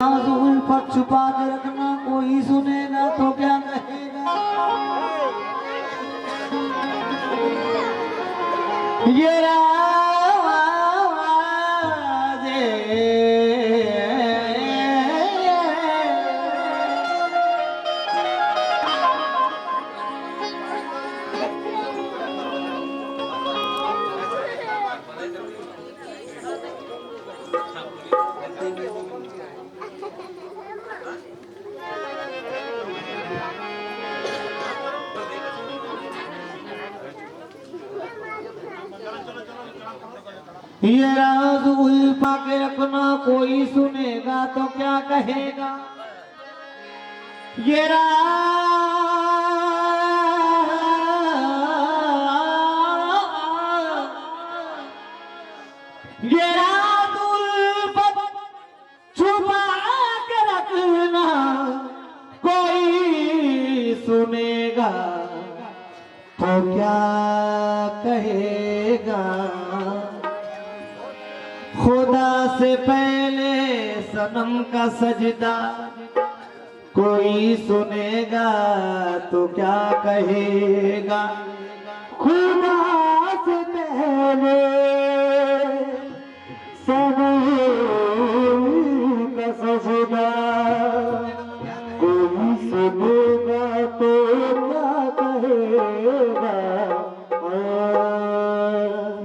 पर छुपा के रखना, कोई सुनेगा तो क्या कहेगा। ये राज उल्फा के रखना, कोई सुनेगा तो क्या कहेगा। ये राज उल्फा छुपा के रखना, कोई सुनेगा तो क्या कहेगा। खुदा से पहले सनम का सजदा, कोई सुनेगा तो क्या कहेगा। खुदा से पहले सनम का सजदा, कोई सुनेगा तो क्या कहेगा।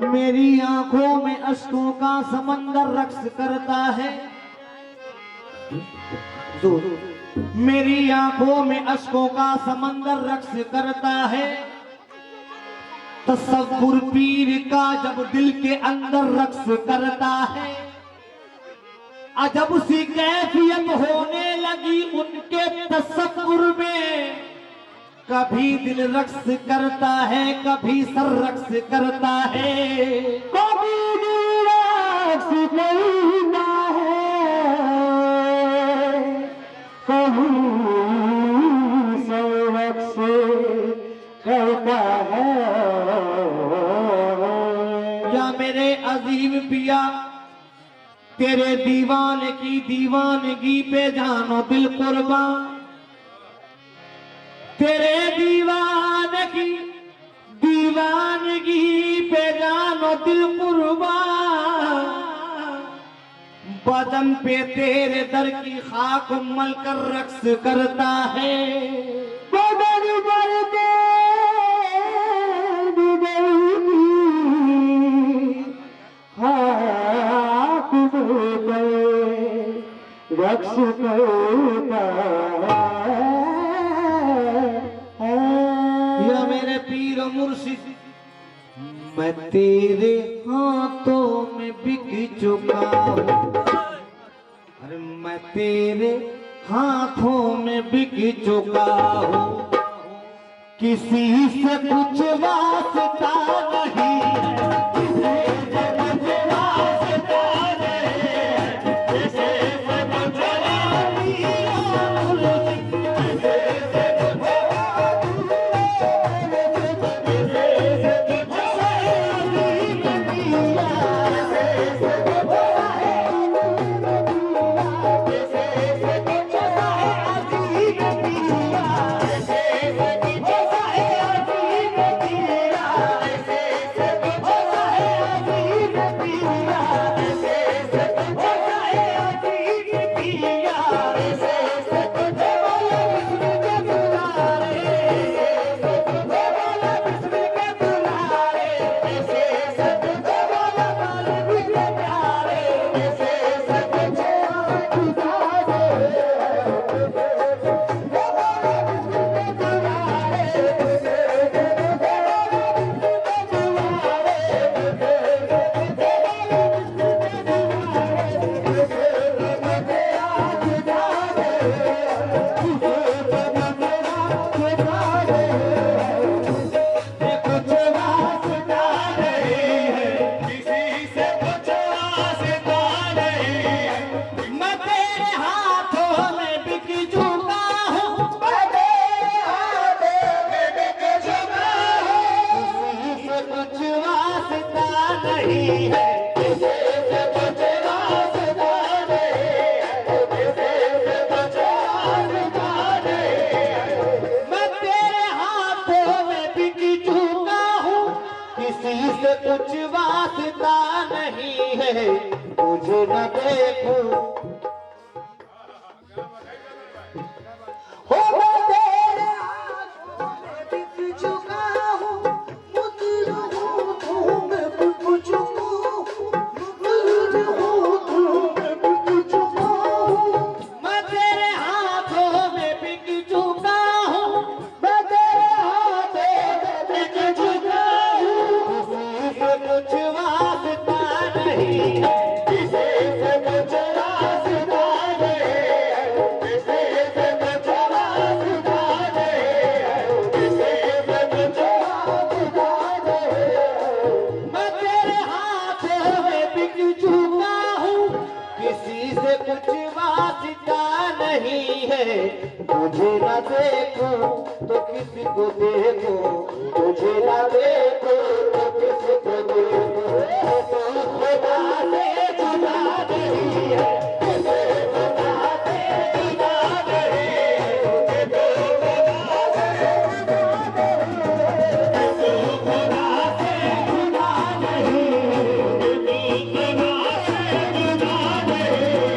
मेरी आंखों में अश्कों का समंदर रक्स करता है। मेरी आंखों में अश्कों का समंदर रक्स करता है। तसव्वुर पीर का जब दिल के अंदर रक्स करता है। अजब सी कैफियत होने लगी उनके तसव्वुर में। कभी दिल रक्स करता है, कभी सर रक्स करता है। कभी दिल रक्स करता है, कभी सर रक्स करता है। या मेरे अजीम पिया, तेरे दीवाने की दीवानगी पे जानो दिल कुर्बान। तेरे दीवाने की दीवानगी पे जानो दिल कुर्बान। बदन पे तेरे दर की खाक मल कर रक्स करता है। बदन पर तेरे दर की खाक मल कर रक्स करता है। या मेरे पीर मुर्शिद, मैं तेरे हाथों में बिक चुका हूँ। अरे मैं तेरे हाथों में बिक चुका हूँ। किसी से कुछ वास्ता नहीं, मैं तेरे नहीं है। तुझे न देखूं तो किसी को देखो, तुझे न देखूं तो किसी को देखो। तू खुदा से जुदा नहीं है, तुझे खुदा से जुदा नहीं है, तुझे खुदा से जुदा नहीं है, तू खुदा से जुदा नहीं है, तू खुदा से जुदा नहीं है,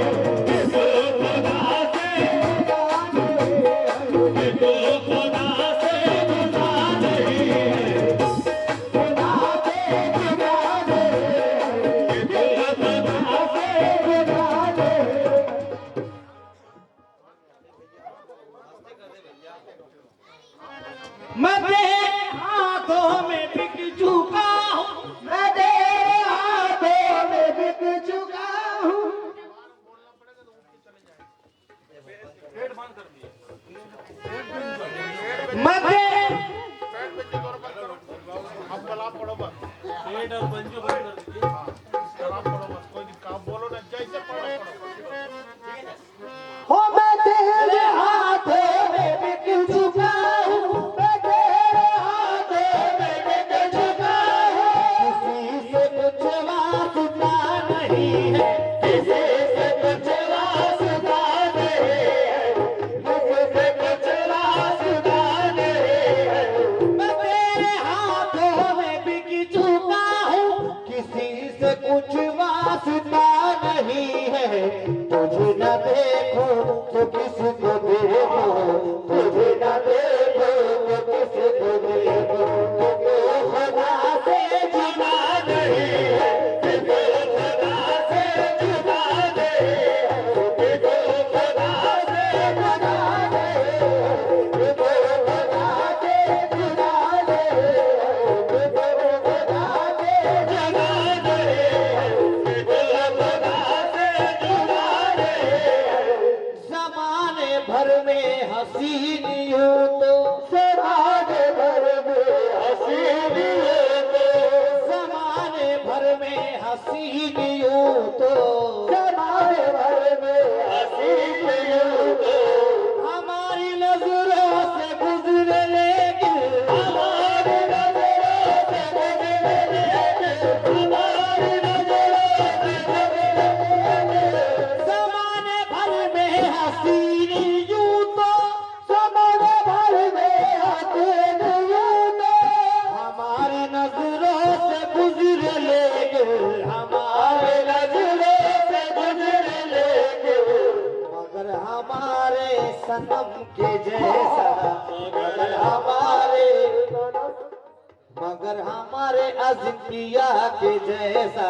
तू खुदा से जुदा नहीं है, तू खुदा से जुदा नहीं है, खुदा से जुदा नहीं है, खुदा से जुदा नहीं है। मैं तेरे हाथों में बिक चुका हूँ, मैं तेरे हाथों में बिक चुका हूँ। मैं तेरे हो मैं तेरे हाथों में बिक चुका हूँ, मैं तेरे हाथों में बिक चुका हूँ। किसी से कुछ वास्ता नहीं है, किसी से कुछ वास्ता नहीं है, किसी से कुछ वास्ता नहीं है। मैं तेरे हाथों में बिक चुका हूँ, किसी से कुछ वास्ता नहीं है। तुझे न देखो तो किसी को देखो, तुझे न देखो तो किसी को देखो। तू खुदा से जुदा नहीं है, तू खुदा से जुदा नहीं है, तू खुदा से जुदा नहीं है, तू खुदा से जुदा नहीं है, तू खुदा से जुदा नहीं है, तू खुदा से जुदा नहीं है। ज़माने भर में हसीन यूं तो, ज़माने भर में हसीन यूं तो, ज़माने भर में हसीन यूं तो, ज़माने भर में हसीन यूं तो। हमारी नजरों से गुजरे लेकिन, हमारी नजरों से गुजरे लेकिन, हमारी नजरों से गुजरे लेकिन। ज़माने भर में हसीन यूं तो, ज़माने भर में हसीन यूं तो। हमारी नजरों से गुजरे लेकिन, हमारी नजरों से गुजरे लेकिन। मगर हमारे सनम के जैसा, मगर हमारे अज़िकिया के जैसा,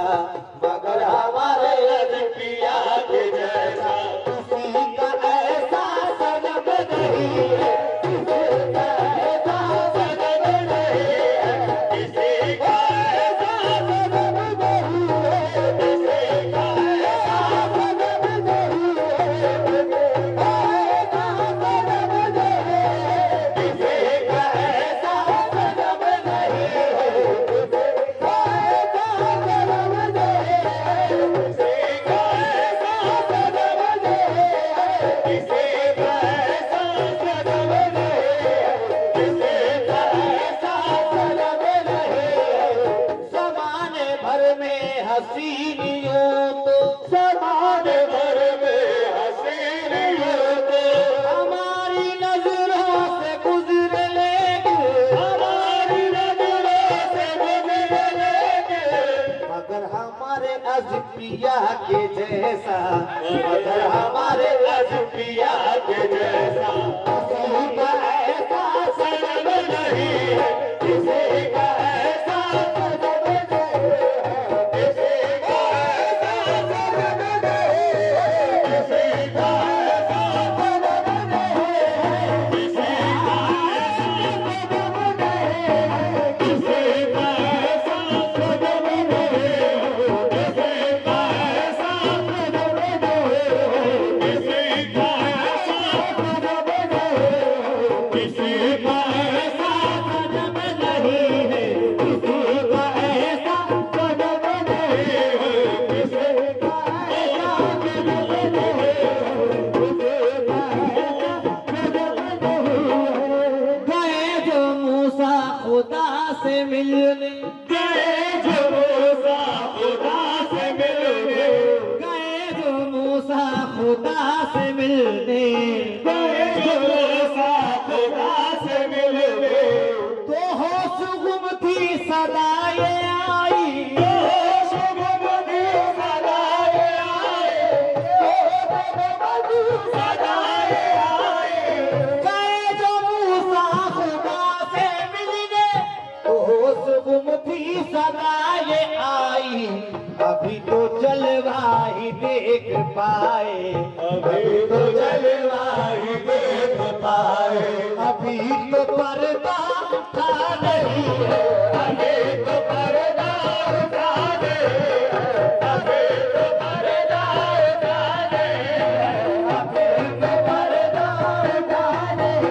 मगर हमारे अज़िकिया के जैसा किसी का ऐसा सनम नहीं है, किसी का ऐसा सनम नहीं है, किसी का ऐसा सनम नहीं है, किसी का ऐसा सनम नहीं है, किसी का ऐसा सनम नहीं है, किसी का ऐसा सनम नहीं है, किसी का ऐसा सनम नहीं है, किसी का ऐसा सनम नहीं है। से मिलने, गए जो मूसा खुदा से मिलने, गए जो मूसा खुदा से मिलने, गए जो मूसा खुदा से मिलने, तो होश गुम थी सदाए आई, तो होश गुम थी सदाए आए, सदाए आए, गए जो मूसा खुदा से मिलने, तो होश गुम थी सदाए आई, अभी तो जलवा ही देख पाए, अभी तो जलवा ही देख पाए, अभी तो पर्दा उठा नहीं है, अभी तो पर्दा उठा दे, अभी तो पर्दा उठा दे, अभी तो पर्दा उठा नहीं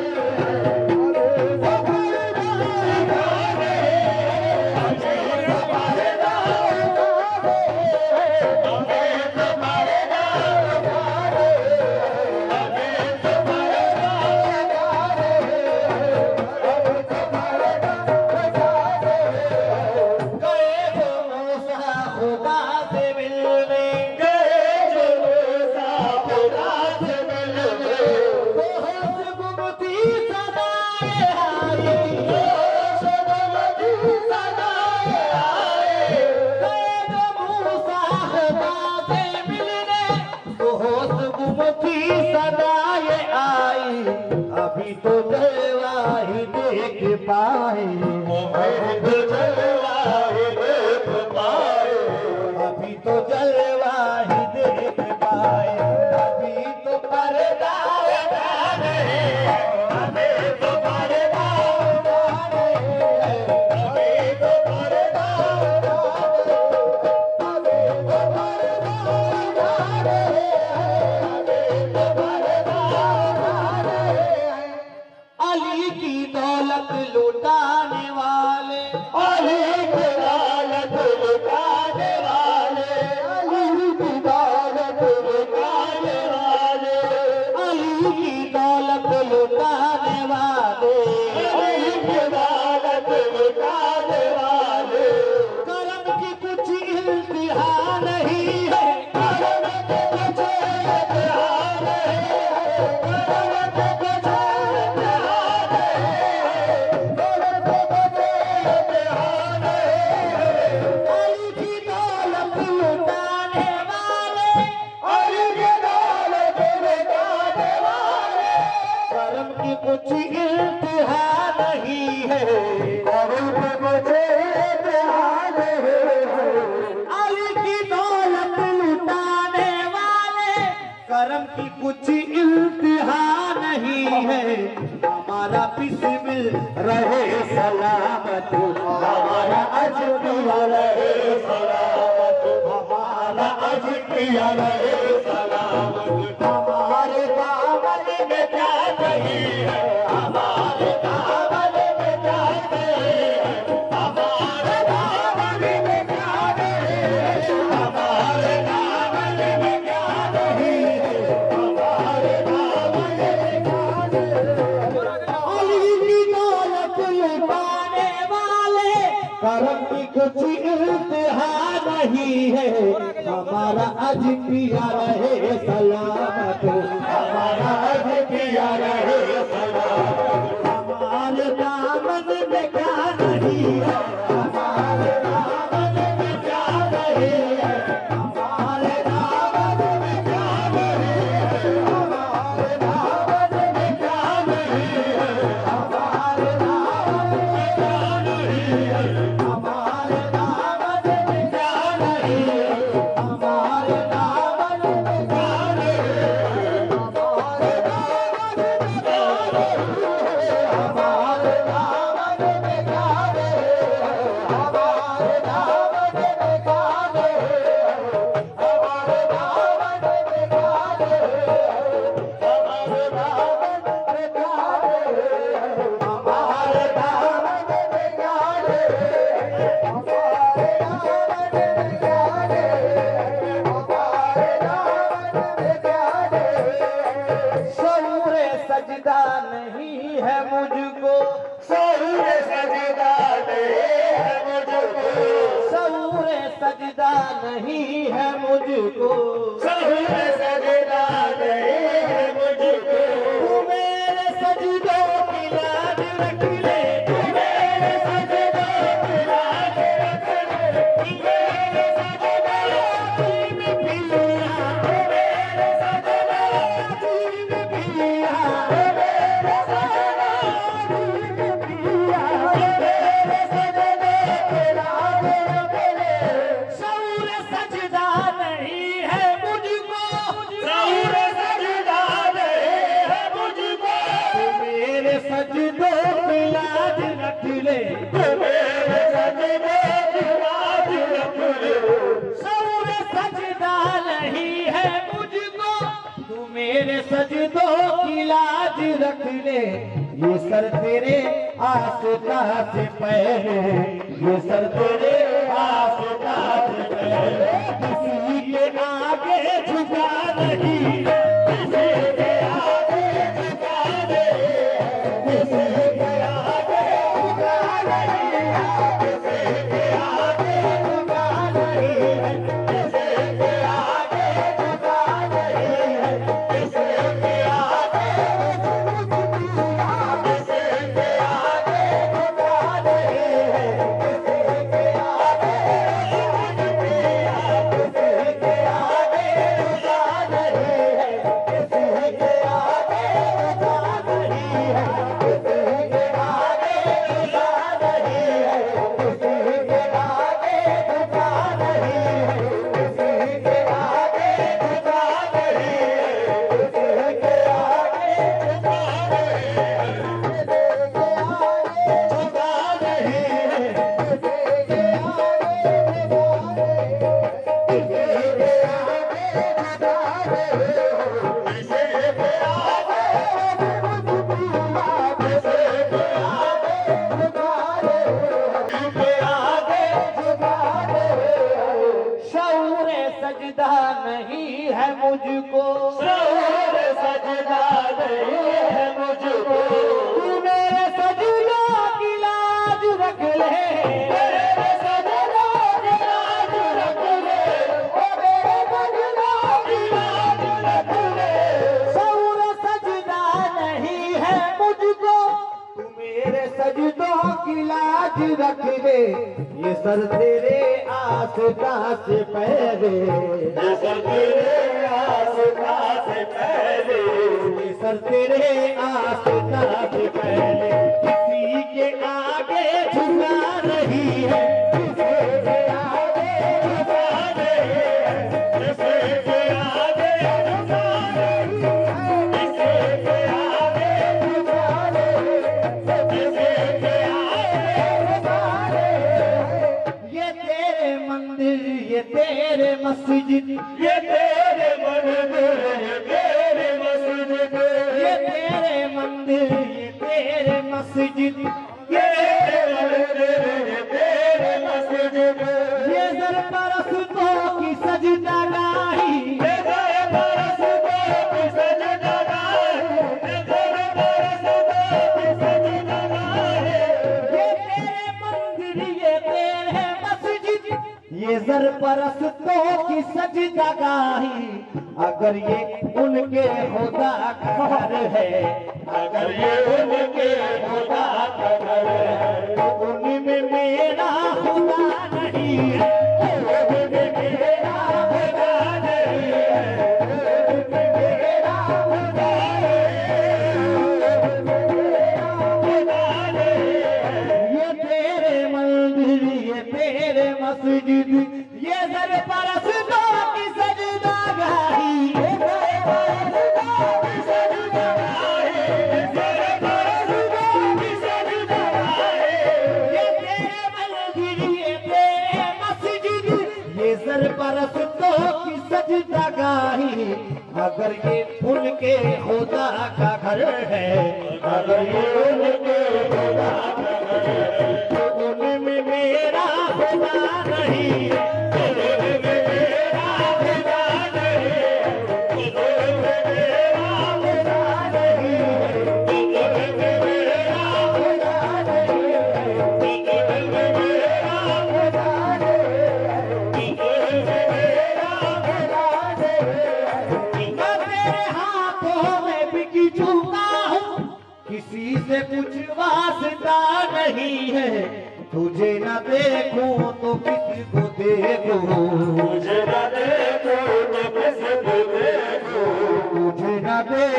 गए जो मूसा खुदा से मिलने, गए जो मूसा खुदा से मिलने, तो होश गुम थी सदाए आई, होश गुम थी सदाए आए, गए जो मूसा खुदा से मिलने, तो होश गुम थी सदाए आई, अभी तो जलवा ही देख पाए, अभी तो जलवा ही देख पाए, अभी तो जलवा ही देख पाए, अभी तो पर्दा उठा नहीं है, अभी तो पर्दा उठा नहीं है, अभी तो पर्दा अली की दौलत लुटाने वाले, अली की दौलत लुटाने वाले, अली की दौलत लुटाने वाले, अली की दौलत लुटाने वाले, अली की दौलत लुटाने वाले, करम की कुछ इंतहा नहीं है, करम के कुछ इम्तिहान है, करम के कुछ इम्तिहान है, करम के कुछ इम्तिहान है, अली की दौलत लुटाने वाले, अली की दौलत लुटाने वाले, करम की कुछ इंतहा नहीं है, करम के कुछ इम्तिहान है, अली की दौलत लुटाने वाले, करम की कुछ इंतहा नहीं है, हमारा बिस्मिल रहे सलामत, हमारा अजकिया रहे सलामत, हमारा अजकिया रहे सलामत, हमारे दामन में क्या नहीं है, हमारे दामन में क्या नहीं है, हमारे दामन में क्या नहीं है, हमारे दामन में क्या नहीं है, हमारे दामन में क्या नहीं है। अली की दौलत लुटाने वाले, करम की कुछ इंतहा नहीं है, हमारा अजकिया रहे सलामत, हमारा अजकिया रहे सलामत, हमारे दामन में क्या नहीं है, हमारे दामन में क्या नहीं है, हमारे दामन में क्या नहीं है, हमारे दामन में क्या नहीं है, हमारे दामन में क्या नहीं है, हमारे दामन में क्या नहीं है, हमारे दामन में क्या नहीं है, हमारे दामन में क्या सजदा नहीं है मुझको, शऊर सजदा नहीं है मुझको, शऊर सजदा नहीं है मुझको, शऊर सजदा नहीं है मुझको। तू मेरे सजदों की लाज रख ले, तू मेरे सजदों की लाज रख ले, तू मेरे सजदों में पिया, तू मेरे सजदों में पिया, तू मेरे सजदों में पिया, मेरे सजदों की लाज रख ले। शऊर सजदा नहीं है मुझको, शऊर सजदा नहीं है मुझको, तू मेरे सजदों की लाज रख ले, तू मेरे सजदों की लाज रख ले। शऊर सजदा नहीं है मुझको, तू मेरे सजदों की लाज रख ले। ये सर तेरे आस्था से पहले, ये सर तेरे आस्था से पहले, किसी के आगे झुका नहीं, किसी के आगे झुका नहीं, किसी के आगे झुका नहीं, किसी के आगे झुका नहीं, किसी के आगे झुका नहीं, किसी के आगे शऊर सजदा नहीं है मुझको, शऊर सजदा नहीं है मुझको, तू मेरे सजदों की लाज रख ले, मेरे सजदों की लाज रख ले, ओ मेरे सजदों की लाज रख ले। शऊर सजदा नहीं है मुझको, तू मेरे सजदों की लाज रख ले। ये सर तेरे आस्था से पहले, ये सर तेरे आस्था से पहले, ये सर तेरे आस्था से पहले, किसी के आगे झुका नहीं है, किसी के आगे झुका नहीं है, किसी के आगे झुका नहीं है, किसी के आगे झुका नहीं है, किसी के आगे झुका नहीं है। ये तेरे मंदिर, ये तेरे मस्जिद, ये तेरे मंदिर, ये तेरे मस्जिद, ये तेरे मंदिर, ये तेरे मस्जिद, ये तेरे मंदिर, ये तेरे मस्जिद, ये सरपरस्तों की सजदा गाही, ये तेरे परस्तों की सजदा गाही, ये तेरे परस्तों की सजदा गाही। ये तेरे मंदिर, ये तेरे मस्जिद, ये सरपरस्तों की सजदा गाही। अगर ये उनके खुदा का घर है, अगर ये उनके खुदा का घर है, तो उनमें मेरा खुदा नहीं है, उनमें मेरा खुदा नहीं है, उनमें मेरा खुदा नहीं है। ये तेरे मंदिर, ये तेरे मस्जिद, ये सरपरस्तों की सजदा गाही, ये सरपरस्तों की सजदा गाही, ये तेरे परस्तों की सजदा गाही, ये तेरे मंदिर, ये तेरे मस्जिद, ये सरपरस्तों की सजदा गाही। अगर ये उनके खुदा का घर है, अगर ये उनके खुदा का घर है, तो उनमें मेरा खुदा नहीं है, उनमें मेरा खुदा नहीं है, उनमें मेरा खुदा नहीं है। से कुछ वास्ता नहीं है, तुझे न देखूं तो किसको देखूं, मुझे न देखो तो किसको देखो, तुझे न देखूं